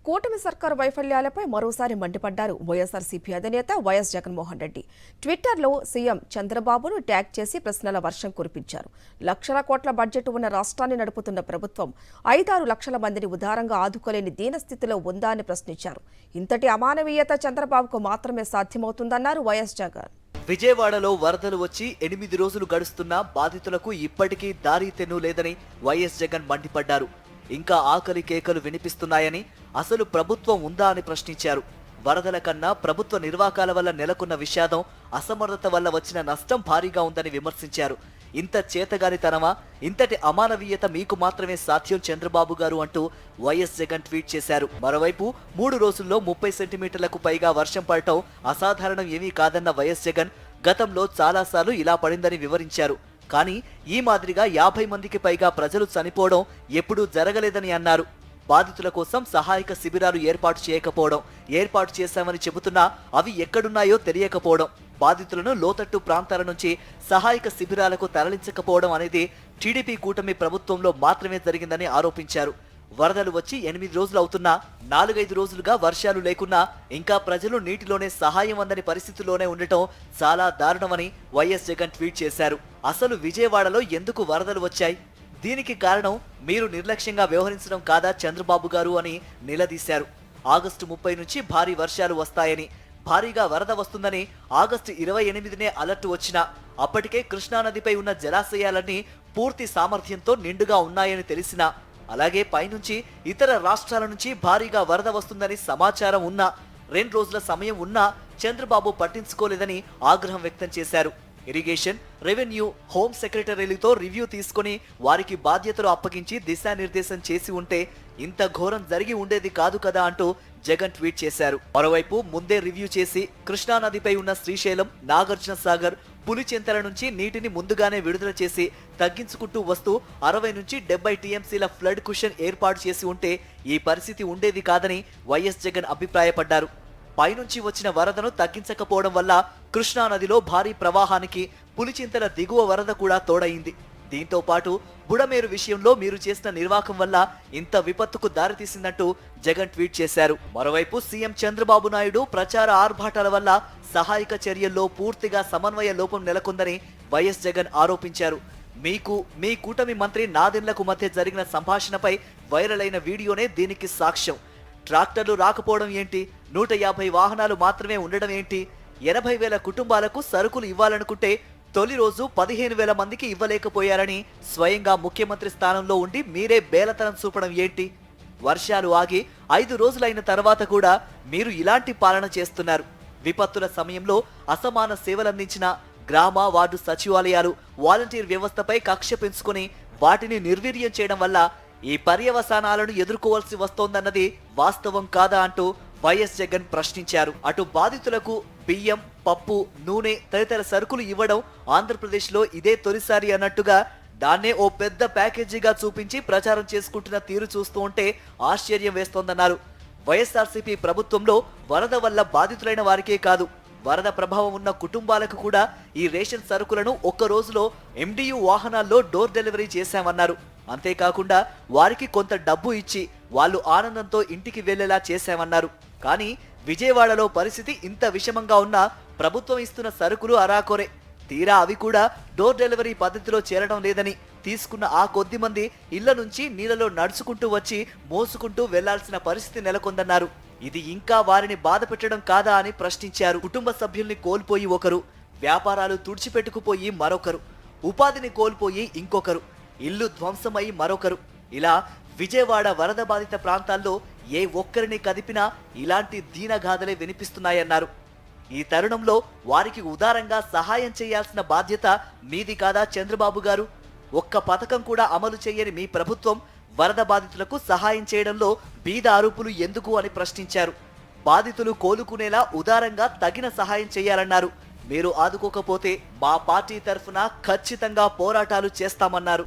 కూటమి సర్కారు వైఫల్యాలపై మరోసారి మండిపడ్డారు వైఎస్ఆర్సీపీ అధినేత వైఎస్ జగన్మోహన్ రెడ్డి. ట్విట్టర్లో సీఎం చంద్రబాబును ట్యాగ్ చేసి ప్రశ్నల వర్షం కురిపించారు. లక్షల కోట్ల బడ్జెట్ ఉన్న రాష్ట్రాన్ని నడుపుతున్న ప్రభుత్వం 5-6 లక్షల మందిని ఉదారంగా ఆదుకోలేని దీనస్థితిలో ఉందా అని ప్రశ్నించారు. ఇంతటి అమానవీయత చంద్రబాబుకు మాత్రమే సాధ్యమవుతుందన్నారు వైఎస్ జగన్. విజయవాడలో వరదలు వచ్చి 8 రోజులు గడుస్తున్నా బాధితులకు ఇప్పటికీ దారి తెన్ను లేదని వైఎస్ జగన్ మండిపడ్డారు. ఇంకా ఆకలి కేకలు వినిపిస్తున్నాయని, అసలు ప్రభుత్వం ఉందా అని ప్రశ్నించారు. వరదల కన్నా ప్రభుత్వ నిర్వాకాల వల్ల నెలకొన్న విషాదం, అసమర్థత వల్ల వచ్చిన నష్టం భారీగా ఉందని విమర్శించారు. ఇంత చేతగానితనమా, ఇంతటి అమానవీయత మీకు మాత్రమే సాధ్యం చంద్రబాబు గారు అంటూ వైఎస్ జగన్ ట్వీట్ చేశారు. మరోవైపు 3 రోజుల్లో 30 సెంటీమీటర్లకు పైగా వర్షం పడటం అసాధారణం ఏమీ కాదన్న వైఎస్ జగన్ గతంలో చాలాసార్లు ఇలా పడిందని వివరించారు. కానీ ఈ మాదిరిగా 50 మందికి పైగా ప్రజలు చనిపోవడం ఎప్పుడూ జరగలేదని అన్నారు. బాధితుల కోసం సహాయక శిబిరాలు ఏర్పాటు చేయకపోవడం, ఏర్పాటు చేశామని చెబుతున్నా అవి ఎక్కడున్నాయో తెలియకపోవడం, బాధితులను లోతట్టు ప్రాంతాల నుంచి సహాయక శిబిరాలకు తరలించకపోవడం అనేది టీడీపీ కూటమి ప్రభుత్వంలో మాత్రమే జరిగిందని ఆరోపించారు. వరదలు వచ్చి 8 రోజులు అవుతున్నా 4-5 రోజులుగా వర్షాలు లేకున్నా ఇంకా ప్రజలు నీటిలోనే సహాయం అందని పరిస్థితుల్లోనే ఉండటం చాలా దారుణమని వైఎస్ జగన్ ట్వీట్ చేశారు. అసలు విజయవాడలో ఎందుకు వరదలు వచ్చాయి? దీనికి కారణం మీరు నిర్లక్ష్యంగా వ్యవహరించడం కాదా చంద్రబాబు గారు అని నిలదీశారు. ఆగస్టు 30 నుంచి భారీ వర్షాలు వస్తాయని, భారీగా వరద వస్తుందని ఆగస్టు 28నే అలర్ట్ వచ్చినా అప్పటికే కృష్ణానదిపై ఉన్న జలాశయాలన్నీ పూర్తి సామర్థ్యంతో నిండుగా ఉన్నాయని తెలిసినా, అలాగే పైనుంచి ఇతర రాష్ట్రాల నుంచి భారీగా వరద వస్తుందని సమాచారం ఉన్నా, 2 రోజుల సమయం ఉన్నా చంద్రబాబు పట్టించుకోలేదని ఆగ్రహం వ్యక్తం చేశారు. ఇరిగేషన్, రెవెన్యూ, హోమ్ సెక్రటరీలతో రివ్యూ తీసుకుని వారికి బాధ్యతలు అప్పగించి దిశానిర్దేశం చేసి ఉంటే ఇంత ఘోరం జరిగి ఉండేది కాదు కదా అంటూ జగన్ ట్వీట్ చేశారు. మరోవైపు ముందే రివ్యూ చేసి కృష్ణానదిపై ఉన్న శ్రీశైలం, నాగార్జున సాగర్, పులిచెంతల నుంచి నీటిని ముందుగానే విడుదల చేసి తగ్గించుకుంటూ వస్తూ 60 నుంచి 70 టీఎంసీల ఫ్లడ్ కుషన్ ఏర్పాటు చేసి ఉంటే ఈ పరిస్థితి ఉండేది కాదని వైఎస్ జగన్ అభిప్రాయపడ్డారు. పైనుంచి వచ్చిన వరదను తగ్గించకపోవడం వల్ల కృష్ణానదిలో భారీ ప్రవాహానికి పులిచింతల దిగువ వరద కూడా తోడైంది. దీంతో పాటు బుడమేరు విషయంలో మీరు చేసిన నిర్వాకం వల్ల ఇంత విపత్తుకు దారితీసిందంటూ జగన్ ట్వీట్ చేశారు. మరోవైపు సీఎం చంద్రబాబు నాయుడు ప్రచార ఆర్భాటాల వల్ల సహాయక చర్యల్లో పూర్తిగా సమన్వయ లోపం నెలకొందని వైఎస్ జగన్ ఆరోపించారు. మీకు మీ కూటమి మంత్రి నాదెండ్లకు మధ్య జరిగిన సంభాషణపై వైరల్ అయిన వీడియోనే దీనికి సాక్ష్యం. ట్రాక్టర్లు రాకపోవడం ఏంటి, 150 వాహనాలు మాత్రమే ఉండడం ఏంటి, 80,000 కుటుంబాలకు సరుకులు ఇవ్వాలనుకుంటే తొలి రోజు 15,000 మందికి ఇవ్వలేకపోయారని స్వయంగా ముఖ్యమంత్రి స్థానంలో ఉండి మీరే బేలతనం చూపడం ఏంటి? వర్షాలు ఆగి 5 రోజులైన తర్వాత కూడా మీరు ఇలాంటి పాలన చేస్తున్నారు. విపత్తుల సమయంలో అసమాన సేవలందించిన గ్రామ, వార్డు సచివాలయాలు, వాలంటీర్ వ్యవస్థపై కక్ష పెంచుకొని వాటిని నిర్వీర్యం చేయడం వల్ల ఈ పర్యవసానాలను ఎదుర్కోవాల్సి వస్తోందన్నది వాస్తవం కాదా అంటూ వైఎస్ జగన్ ప్రశ్నించారు. అటు బాధితులకు బియ్యం, పప్పు, నూనె తదితర సరుకులు ఇవ్వడం ఆంధ్రప్రదేశ్లో ఇదే తొలిసారి అన్నట్టుగా దాన్నే ఓ పెద్ద ప్యాకేజీగా చూపించి ప్రచారం చేసుకుంటున్న తీరు చూస్తూ ఉంటే ఆశ్చర్యం వేస్తోందన్నారు. వైఎస్ఆర్సీపీ ప్రభుత్వంలో వరద వల్ల బాధితులైన వారికే కాదు, వరద ప్రభావం ఉన్న కుటుంబాలకు కూడా ఈ రేషన్ సరుకులను ఒక్క రోజులో ఎండియు వాహనాల్లో డోర్ డెలివరీ చేశామన్నారు. అంతేకాకుండా వారికి కొంత డబ్బు ఇచ్చి వాళ్ళు ఆనందంతో ఇంటికి వెళ్లేలా చేశామన్నారు. కానీ విజయవాడలో పరిస్థితి ఇంత విషమంగా ఉన్నా ప్రభుత్వం ఇస్తున్న సరుకులు అరాకొరే. తీరా అవి కూడా డోర్ డెలివరీ పద్ధతిలో చేరడం లేదని, తీసుకున్న ఆ కొద్ది మంది ఇళ్ల నుంచి నీళ్లలో నడుచుకుంటూ వచ్చి మోసుకుంటూ వెళ్లాల్సిన పరిస్థితి నెలకొందన్నారు. ఇది ఇంకా వారిని బాధ పెట్టడం కాదా అని ప్రశ్నించారు. కుటుంబ సభ్యుల్ని కోల్పోయి ఒకరు, వ్యాపారాలు తుడిచిపెట్టుకుపోయి మరొకరు, ఉపాధిని కోల్పోయి ఇంకొకరు, ఇల్లు ధ్వంసమై మరొకరు, ఇలా విజయవాడ వరద బాధిత ప్రాంతాల్లో ఏ ఒక్కరిని కదిపినా ఇలాంటి దీనగాథలే వినిపిస్తున్నాయన్నారు. ఈ తరుణంలో వారికి ఉదారంగా సహాయం చేయాల్సిన బాధ్యత మీది కాదా చంద్రబాబు గారు? ఒక్క పథకం కూడా అమలు చేయని మీ ప్రభుత్వం వరద బాధితులకు సహాయం చేయడంలో బీద అరుపులు ఎందుకు అని ప్రశ్నించారు. బాధితులు కోలుకునేలా ఉదారంగా తగిన సహాయం చేయాలన్నారు. మీరు ఆదుకోకపోతే మా పార్టీ తరఫున ఖచ్చితంగా పోరాటాలు చేస్తామన్నారు.